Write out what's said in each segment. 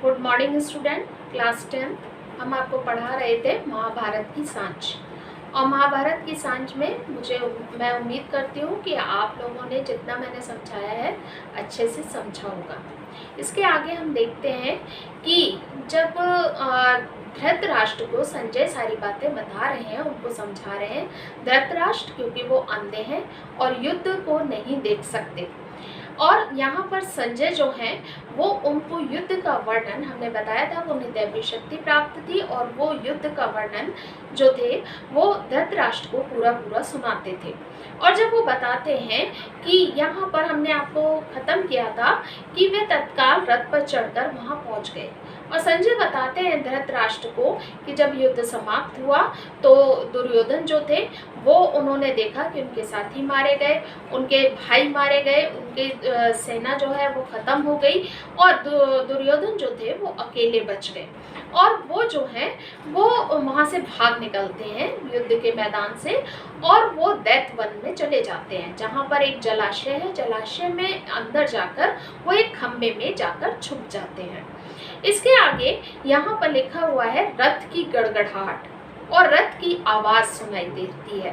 Good morning student, class 10 हम आपको पढ़ा रहे थे महाभारत की सांच। और महाभारत की सांच में मैं उम्मीद करती हूँ कि आप लोगों ने जितना मैंने समझाया है अच्छे से समझा होगा। इसके आगे हम देखते हैं कि जब धृतराष्ट्र को संजय सारी बातें बता रहे हैं, उनको समझा रहे हैं। धृतराष्ट्र क्योंकि वो अंधे हैं और युद्ध को नहीं देख सकते, और यहाँ पर संजय जो हैं वो उनको युद्ध का वर्णन, हमने बताया था वो उन्हें दैवी शक्ति प्राप्त थी, और वो युद्ध का वर्णन जो थे वो धृतराष्ट्र को पूरा सुनाते थे। और जब वो बताते हैं कि यहाँ पर हमने आपको खत्म किया था कि वे तत्काल रथ पर चढ़कर वहाँ पहुँच गए, और संजय बताते हैं धृतराष्ट्र को कि जब युद्ध समाप्त हुआ तो दुर्योधन जो थे वो उन्होंने देखा कि उनके साथी मारे गए, उनके भाई मारे गए, उनकी सेना जो है वो खत्म हो गई, और दुर्योधन जो थे वो अकेले बच गए। और वो जो है वो वहाँ से भाग निकलते हैं युद्ध के मैदान से, और वो दैत्य वन में चले जाते हैं जहाँ पर एक जलाशय है। जलाशय में अंदर जाकर वो एक खम्भे में जाकर छुप जाते हैं। इसके आगे यहाँ पर लिखा हुआ है रथ की गड़गड़ाहट और रथ की आवाज सुनाई देती है।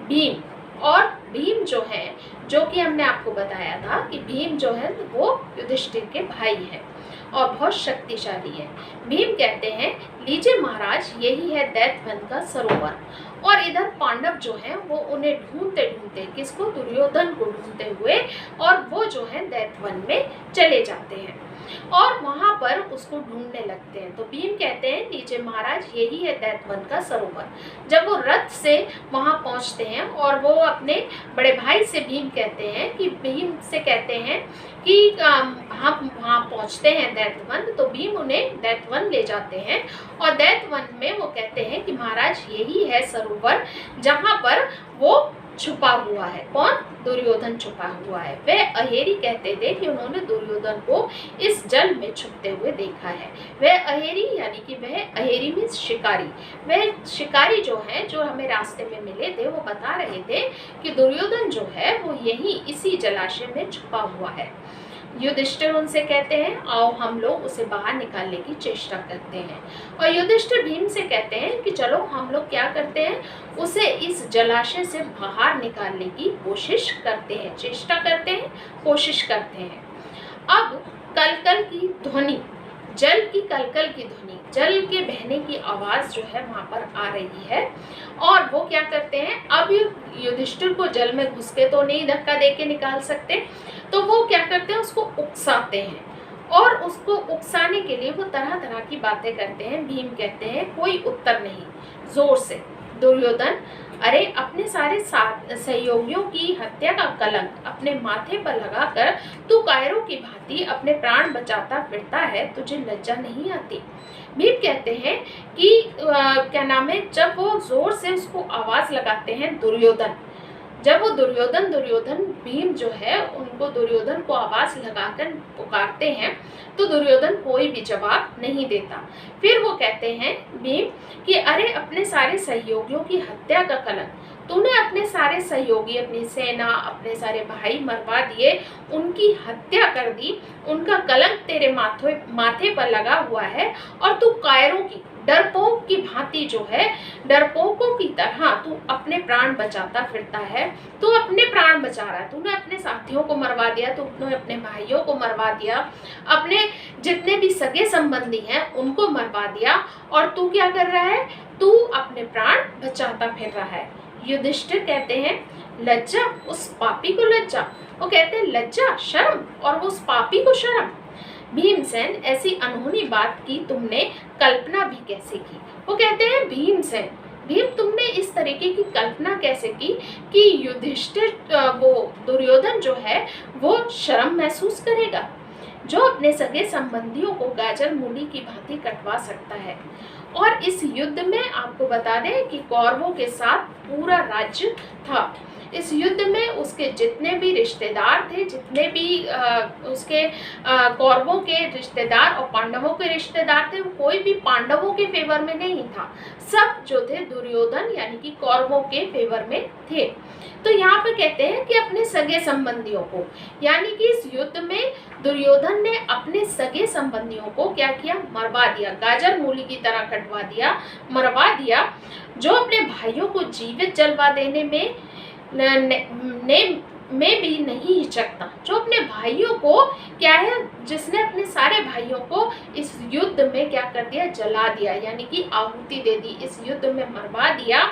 भीम, और भीम जो है, जो कि हमने आपको बताया था कि भीम जो है वो युधिष्ठिर के भाई हैं और बहुत शक्तिशाली है। भीम कहते हैं लीजिए महाराज, यही है दैत्य वन का सरोवर। और इधर पांडव जो हैं वो उन्हें ढूंढते ढूंढते, किसको, दुर्योधन को ढूंढते हुए, और वो जो है दैत्य वन में चले जाते हैं और वहां पर उसको ढूंढने लगते हैं। तो भीम कहते हैं लीजिए महाराज, यही है दैत्य वन का सरोवर। जब वो रथ से वहां पहुंचते हैं और वो अपने बड़े भाई से भीम से कहते हैं कि हम वहाँ पहुँचते हैं दैत्य वन, तो भीम उन्हें दैत्य वन ले जाते हैं। और दैत्य वन में वो कहते हैं कि महाराज यही है सरोवर जहाँ पर वो छुपा हुआ है। कौन? दुर्योधन छुपा हुआ है। वे अहेरी कहते थे कि उन्होंने दुर्योधन को इस जल में छुपते हुए देखा है। वह अहेरी यानी कि वह अहेरी मीन्स शिकारी, वह शिकारी जो है, जो हमें रास्ते में मिले थे, वो बता रहे थे कि दुर्योधन जो है वो यही इसी जलाशय में छुपा हुआ है। युधिष्ठिर उनसे कहते हैं आओ हम लोग उसे बाहर निकालने की चेष्टा करते हैं। और युधिष्ठिर भीम से कहते हैं कि चलो हम लोग क्या करते हैं, उसे इस जलाशय से बाहर निकालने की कोशिश करते हैं, चेष्टा करते हैं, कोशिश करते हैं। अब कलकल की ध्वनि, जल की कलकल की ध्वनि, जल के बहने की आवाज जो है वहां पर आ रही है। और वो क्या करते हैं, अब युधिष्ठिर को जल में घुस के तो नहीं धक्का दे के निकाल सकते, तो वो क्या करते हैं, उसको उकसाते हैं। और उसको उकसाने के लिए वो तरह तरह की बातें करते हैं। भीम कहते हैं कोई उत्तर नहीं, जोर से दुर्योधन, अरे अपने सारे सहयोगियों की हत्या का कलंक अपने माथे पर लगाकर तू कायरों की भांति अपने प्राण बचाता फिरता है, तुझे लज्जा नहीं आती? भीम कहते हैं कि क्या नाम है, जब वो जोर से उसको आवाज लगाते हैं दुर्योधन, जब वो दुर्योधन भीम जो है उनको दुर्योधन को आवाज लगाकर पुकारते हैं, तो दुर्योधन कोई भी जवाब नहीं देता। फिर वो कहते हैं भीम कि अरे अपने सारे सहयोगियों की हत्या का कलंक, तूने अपने सारे सहयोगी, अपनी सेना, अपने सारे भाई मरवा दिए, उनकी हत्या कर दी, उनका कलंक तेरे माथे पर लगा हुआ है, और तू कायरों की, डरपोक की भांति जो है, डरपोकों की तरह तू अपने प्राण बचाता फिरता है। तू अपने प्राण बचा रहा है, तूने अपने साथियों को मरवा दिया, तूने अपने भाइयों को मरवा दिया, अपने जितने भी सगे संबंधी हैं उनको मरवा दिया, और तू क्या कर रहा है, तू अपने प्राण बचाता फिर रहा है। युधिष्ठिर कहते हैं लज्जा, उस पापी को लज्जा। वो कहते हैं लज्जा, शर्म, और उस पापी को शर्म। भीमसेन, ऐसी अनहोनी बात की तुमने कल्पना भी कैसे की? वो कहते हैं भीमसेन, भीम तुमने इस तरीके की कल्पना कैसे की कि युधिष्ठिर, वो दुर्योधन जो है वो शर्म महसूस करेगा, जो अपने सगे संबंधियों को गाजर मूली की भांति कटवा सकता है, और इस युद्ध में आपको बता दें कि कौरवों के साथ पूरा राज्य था। इस युद्ध में उसके जितने भी रिश्तेदार थे, जितने भी उसके कौरवों के रिश्तेदार और पांडवों के रिश्तेदार थे, वो कोई भी पांडवों के फेवर में नहीं था। सब जो थे दुर्योधन यानी कि कौरवों के फेवर में थे। तो यहाँ पर कहते हैं कि अपने सगे संबंधियों को, यानी कि इस युद्ध में दुर्योधन ने अपने सगे संबंधियों को क्या किया, मरवा दिया, गाजर मूली की तरह कटवा दिया, मरवा दिया। जो अपने भाइयों को जीवित जलवा देने में भी नहीं हिचकता, जो अपने भाइयों को क्या है, जिसने अपने सारे भाइयों को इस युद्ध में क्या कर दिया, जला दिया, यानी कि आहुति दे दी, इस युद्ध में मरवा दिया,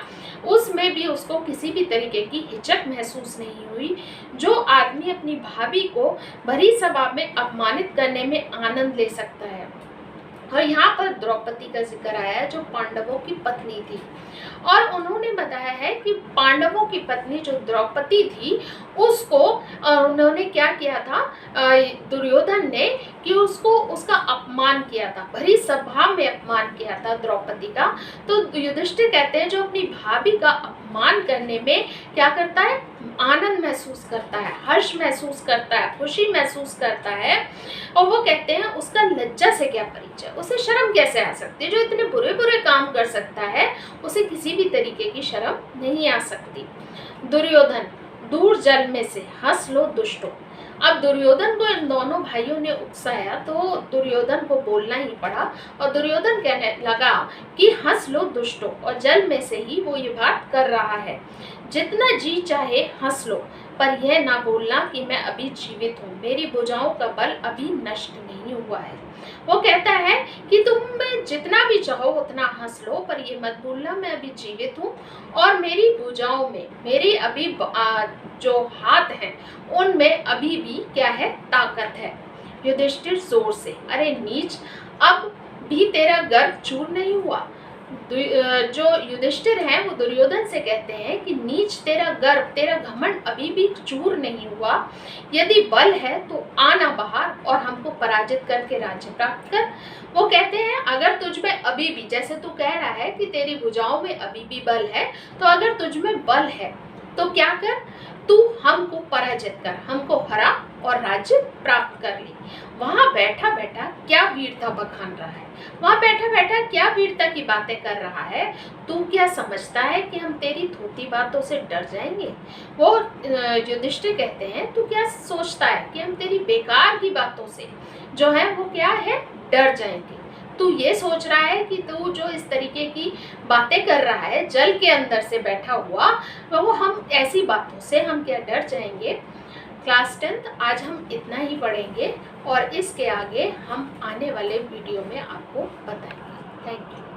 उसमें भी उसको किसी भी तरीके की हिचक महसूस नहीं हुई। जो आदमी अपनी भाभी को भरी सभा में अपमानित करने में आनंद ले सकता है। और यहाँ पर द्रौपदी का जिक्र आया है, जो पांडवों की पत्नी थी, और उन्होंने बताया है कि पांडवों की पत्नी जो द्रौपदी थी, उसको उन्होंने क्या किया था, दुर्योधन ने, कि उसको उसका अपमान किया था, भरी सभा में अपमान किया था द्रौपदी का। तो युधिष्ठिर कहते हैं जो अपनी भाभी का अपमान करने में क्या करता है, आनंद महसूस करता है, हर्ष महसूस करता है, खुशी महसूस करता है। और वो कहते हैं उसका लज्जा से क्या परिचय, उसे शर्म कैसे आ सकती है, जो इतने बुरे बुरे काम कर सकता है उसे किसी भी तरीके की शर्म नहीं आ सकती। दुर्योधन, दूर जल में से हंस लो दुष्टों। अब दुर्योधन को इन दोनों भाइयों ने उकसाया, तो दुर्योधन को बोलना ही पड़ा, और दुर्योधन कहने लगा कि हंस लो दुष्टों, और जल में से ही वो ये बात कर रहा है, जितना जी चाहे हंस लो, पर यह ना बोलना कि मैं अभी जीवित हूँ, मेरी भुजाओं का बल अभी नष्ट नहीं हुआ है। वो कहता है कि तुम जितना भी चाहो उतना हंस लो, पर ये मत भूलना मैं अभी जीवित हूँ, और मेरी भुजाओं में, मेरी अभी जो हाथ हैं उनमें अभी भी क्या है, ताकत है। युधिष्ठिर जोर से, अरे नीच, अब भी तेरा गर्व चूर नहीं हुआ। जो युधिष्ठिर हैं वो दुर्योधन से कहते हैं कि नीच, तेरा गर्व, तेरा घमंड अभी भी चूर नहीं हुआ। यदि बल है तो आना बाहर और हमको पराजित करके राज्य प्राप्त कर। वो कहते हैं अगर तुझ में अभी भी, जैसे तू कह रहा है कि तेरी भुजाओं में अभी भी बल है, तो अगर तुझ में बल है तो क्या कर, तू हमको पराजित कर, हमको हरा और राज्य प्राप्त कर ले। वहां बैठा बैठा क्या वीरता बखान रहा है, वहां बैठा बैठा क्या वीरता की बातें कर रहा है। तू क्या समझता है कि हम तेरी थोती बातों से डर जाएंगे। वो युधिष्ठिर कहते हैं तू क्या सोचता है कि हम तेरी बेकार की बातों से जो है वो क्या है, डर जाएंगे। तू ये सोच रहा है कि तू जो इस तरीके की बातें कर रहा है जल के अंदर से बैठा हुआ, वो हम ऐसी बातों से हम क्या डर जाएंगे। क्लास 10th आज हम इतना ही पढ़ेंगे और इसके आगे हम आने वाले वीडियो में आपको बताएंगे। Thank you.